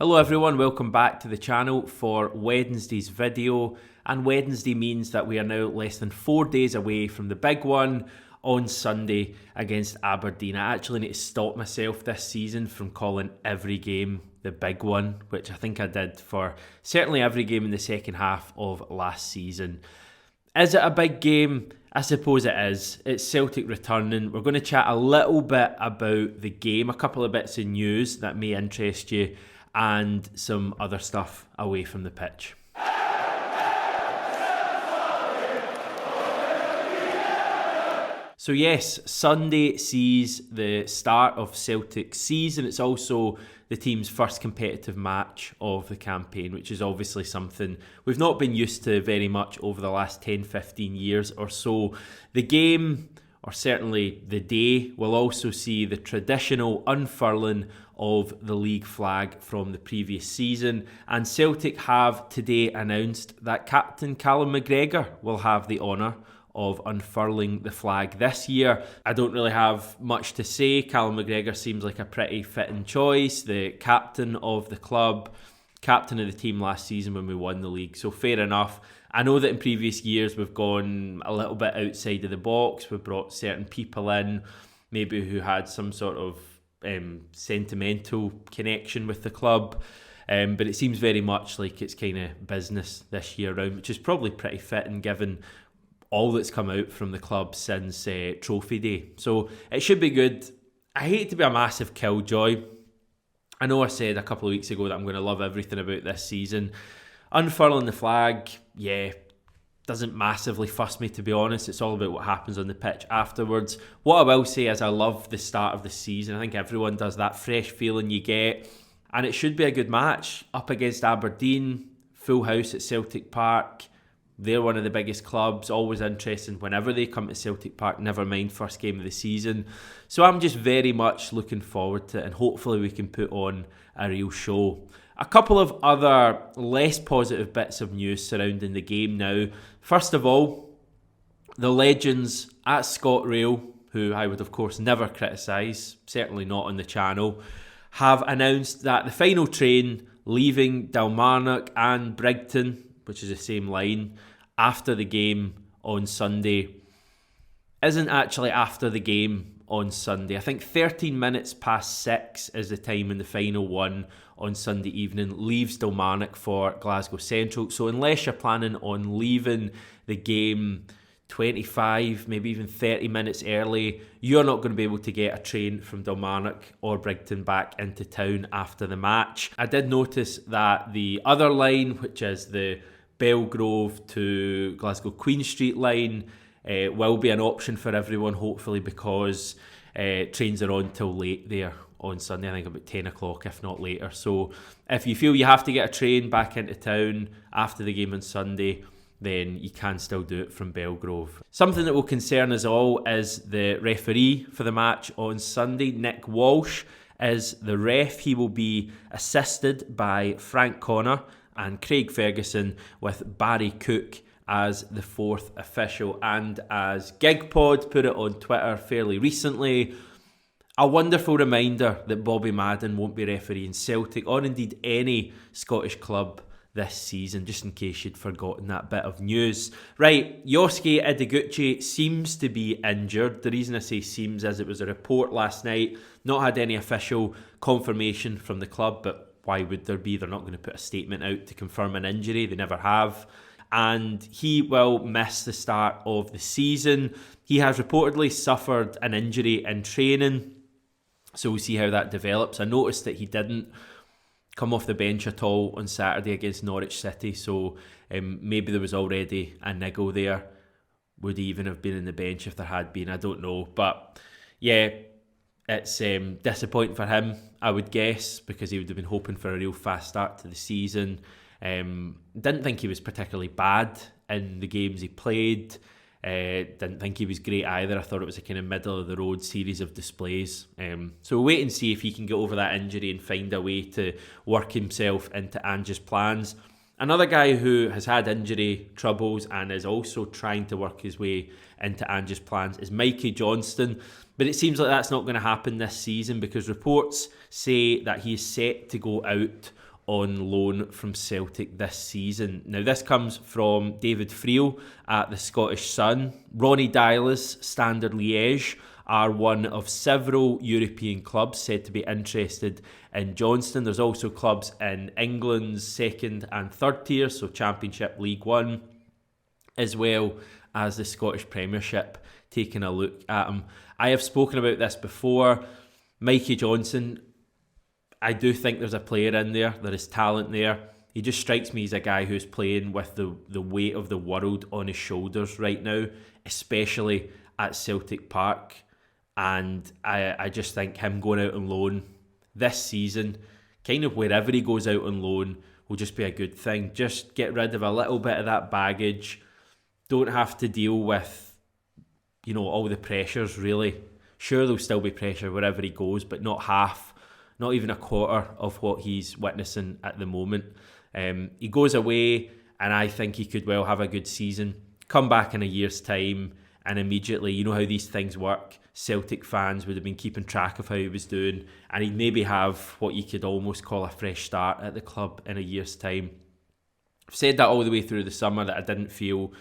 Hello everyone, welcome back to the channel for Wednesday's video. And Wednesday means that we are now less than 4 days away from the big one on Sunday against Aberdeen. I actually need to stop myself this season from calling every game the big one, which I think I did for certainly every game in the second half of last season. Is it a big game? I suppose it is. It's Celtic returning. We're going to chat a little bit about the game, a couple of bits of news that may interest you, and some other stuff away from the pitch. So yes, Sunday sees the start of Celtic's season. It's also the team's first competitive match of the campaign, which is obviously something we've not been used to very much over the last 10-15 years or so. The game, or certainly the day, will also see the traditional unfurling of the league flag from the previous season, and Celtic have today announced that Captain Callum McGregor will have the honour of unfurling the flag this year. I don't really have much to say. Callum McGregor seems like a pretty fitting choice, the captain of the club, captain of the team last season when we won the league, so fair enough. I know that in previous years we've gone a little bit outside of the box. We've brought certain people in, maybe who had some sort of sentimental connection with the club, but it seems very much like it's kind of business this year round, which is probably pretty fitting given all that's come out from the club since Trophy Day. So it should be good. I hate to be a massive killjoy. I know I said a couple of weeks ago that I'm going to love everything about this season. Unfurling the flag, doesn't massively fuss me, to be honest. It's all about what happens on the pitch afterwards. What I will say is I love the start of the season. I think everyone does, that fresh feeling you get. And it should be a good match. Up against Aberdeen, full house at Celtic Park. They're one of the biggest clubs, always interesting whenever they come to Celtic Park, never mind first game of the season. So I'm just very much looking forward to it, and hopefully we can put on a real show. A couple of other less positive bits of news surrounding the game now. First of all, the legends at ScotRail, who I would of course never criticise, certainly not on the channel, have announced that the final train leaving Dalmarnock and Brigton, which is the same line, after the game on Sunday, isn't actually after the game on Sunday. I think 13 minutes past 6 is the time when the final one on Sunday evening leaves Dalmarnock for Glasgow Central. So unless you're planning on leaving the game 25, maybe even 30 minutes early, you're not going to be able to get a train from Dalmarnock or Brigton back into town after the match. I did notice that the other line, which is the Belgrove to Glasgow Queen Street line, will be an option for everyone, hopefully, because trains are on till late there on Sunday. I think about 10 o'clock, if not later. So if you feel you have to get a train back into town after the game on Sunday, then you can still do it from Belgrove. Something that will concern us all is the referee for the match on Sunday. Nick Walsh is the ref. He will be assisted by Frank Connor and Craig Ferguson, with Barry Cook as the fourth official. And as GigPod put it on Twitter fairly recently, a wonderful reminder that Bobby Madden won't be refereeing Celtic, or indeed any Scottish club, this season, just in case you'd forgotten that bit of news. Right, Yosuke Ideguchi seems to be injured. The reason I say seems is it was a report last night, not had any official confirmation from the club, but why would there be? They're not going to put a statement out to confirm an injury. They never have. And he will miss the start of the season. He has reportedly suffered an injury in training, so we'll see how that develops. I noticed that he didn't come off the bench at all on Saturday against Norwich City, so maybe there was already a niggle there. Would he even have been in the bench if there had been? I don't know. But yeah, it's disappointing for him, I would guess, because he would have been hoping for a real fast start to the season. Didn't think he was particularly bad in the games he played. Didn't think he was great either. I thought it was a kind of middle of the road series of displays. So we'll wait and see if he can get over that injury and find a way to work himself into Ange's plans. Another guy who has had injury troubles and is also trying to work his way into Ange's plans is Mikey Johnston. But it seems like that's not going to happen this season, because reports say that he is set to go out on loan from Celtic this season. Now, this comes from David Friel at the Scottish Sun. Ronnie Dyla's Standard Liège are one of several European clubs said to be interested in Johnston. There's also clubs in England's second and third tiers, so Championship, League One, as well as the Scottish Premiership, taking a look at him. I have spoken about this before. Mikey Johnson, I do think there's a player in there. There is talent there. He just strikes me as a guy who's playing with the weight of the world on his shoulders right now, especially at Celtic Park. And I just think him going out on loan this season, kind of wherever he goes out on loan, will just be a good thing. Just get rid of a little bit of that baggage. Don't have to deal with, all the pressures, really. Sure, there'll still be pressure wherever he goes, but not half, not even a quarter of what he's witnessing at the moment. He goes away, and I think he could well have a good season. Come back in a year's time, and immediately, you know how these things work, Celtic fans would have been keeping track of how he was doing, and he'd maybe have what you could almost call a fresh start at the club in a year's time. I've said that all the way through the summer, that I didn't feel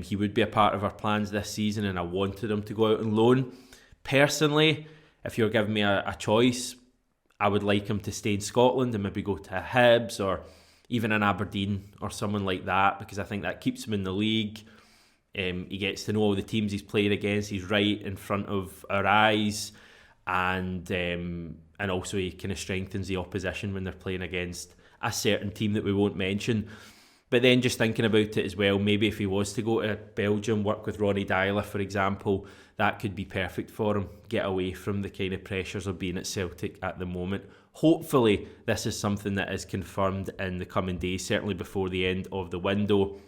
he would be a part of our plans this season, and I wanted him to go out on loan. Personally, if you're giving me a choice, I would like him to stay in Scotland and maybe go to Hibs or even an Aberdeen or someone like that, because I think that keeps him in the league. He gets to know all the teams he's playing against. He's right in front of our eyes, and also he kind of strengthens the opposition when they're playing against a certain team that we won't mention. But then just thinking about it as well, maybe if he was to go to Belgium, work with Ronnie Dyla, for example, that could be perfect for him. Get away from the kind of pressures of being at Celtic at the moment. Hopefully, this is something that is confirmed in the coming days, certainly before the end of the window.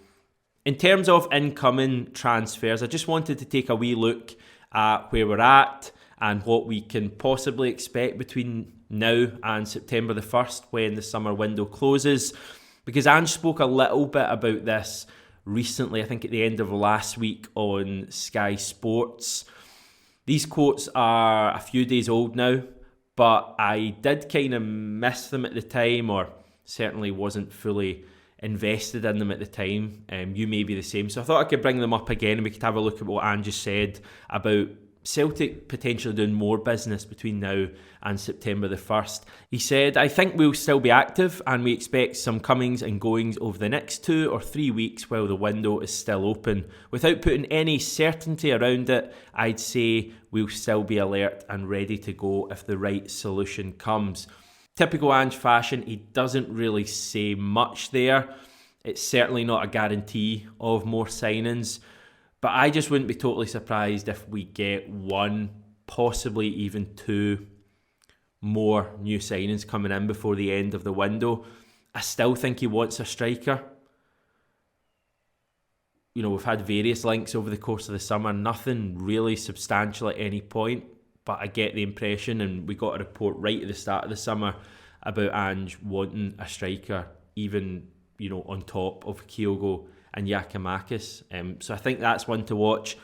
In terms of incoming transfers, I just wanted to take a wee look at where we're at and what we can possibly expect between now and September the 1st when the summer window closes. Because Ange spoke a little bit about this recently, I think at the end of last week on Sky Sports. These quotes are a few days old now, but I did kind of miss them at the time, or certainly wasn't fully invested in them at the time. You may be the same. So I thought I could bring them up again and we could have a look at what Ange said about Celtic potentially doing more business between now and September the 1st. He said, "I think we'll still be active and we expect some comings and goings over the next 2 or 3 weeks while the window is still open. Without putting any certainty around it, I'd say we'll still be alert and ready to go if the right solution comes." Typical Ange fashion, he doesn't really say much there. It's certainly not a guarantee of more signings. But I just wouldn't be totally surprised if we get 1, possibly even 2 more new signings coming in before the end of the window. I still think he wants a striker. We've had various links over the course of the summer, nothing really substantial at any point, but I get the impression, and we got a report right at the start of the summer about Ange wanting a striker, even, on top of Kyogo and Giakoumakis. So I think that's one to watch.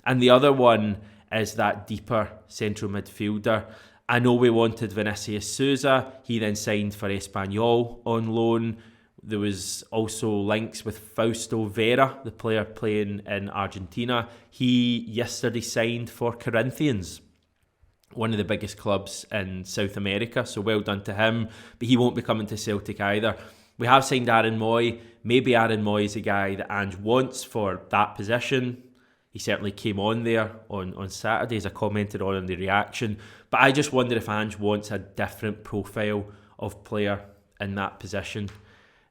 And the other one is that deeper central midfielder. I know we wanted Vinicius Souza. He then signed for Espanyol on loan. There was also links with Fausto Vera, the player playing in Argentina. He yesterday signed for Corinthians, one of the biggest clubs in South America. So well done to him. But he won't be coming to Celtic either. We have signed Aaron Moy. Maybe Aaron Moy is a guy that Ange wants for that position. He certainly came on there on Saturday, as I commented on in the reaction. But I just wonder if Ange wants a different profile of player in that position.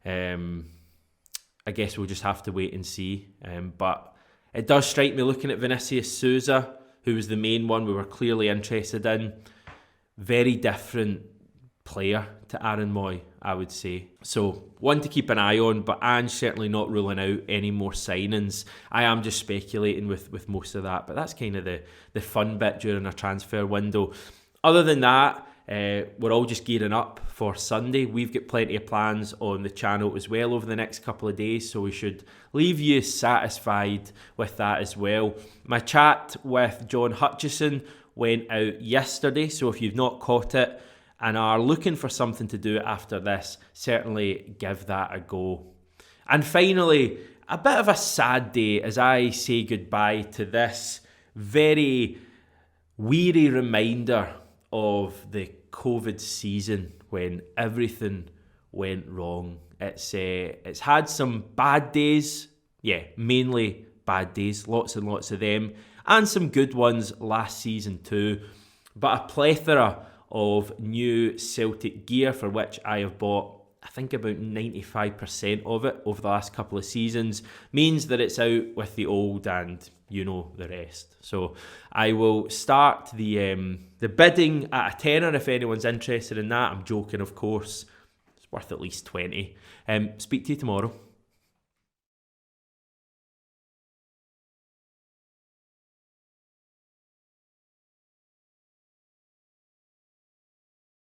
I guess we'll just have to wait and see. But it does strike me, looking at Vinicius Souza, who was the main one we were clearly interested in. Very different player to Aaron Moy, I would say. So one to keep an eye on, but Ange certainly not ruling out any more signings. I am just speculating with most of that, but that's kind of the fun bit during a transfer window. Other than that, we're all just gearing up for Sunday. We've got plenty of plans on the channel as well over the next couple of days, so we should leave you satisfied with that as well. My chat with John Hutchison went out yesterday, so if you've not caught it, and are looking for something to do after this, certainly give that a go. And finally, a bit of a sad day as I say goodbye to this very weary reminder of the COVID season when everything went wrong. It's had some bad days, mainly bad days, lots and lots of them, and some good ones last season too, but a plethora of new Celtic gear for which I have bought, I think about 95% of it over the last couple of seasons, means that it's out with the old and you know the rest. So I will start the bidding at a tenner if anyone's interested in that. I'm joking, of course. It's worth at least 20. Speak to you tomorrow.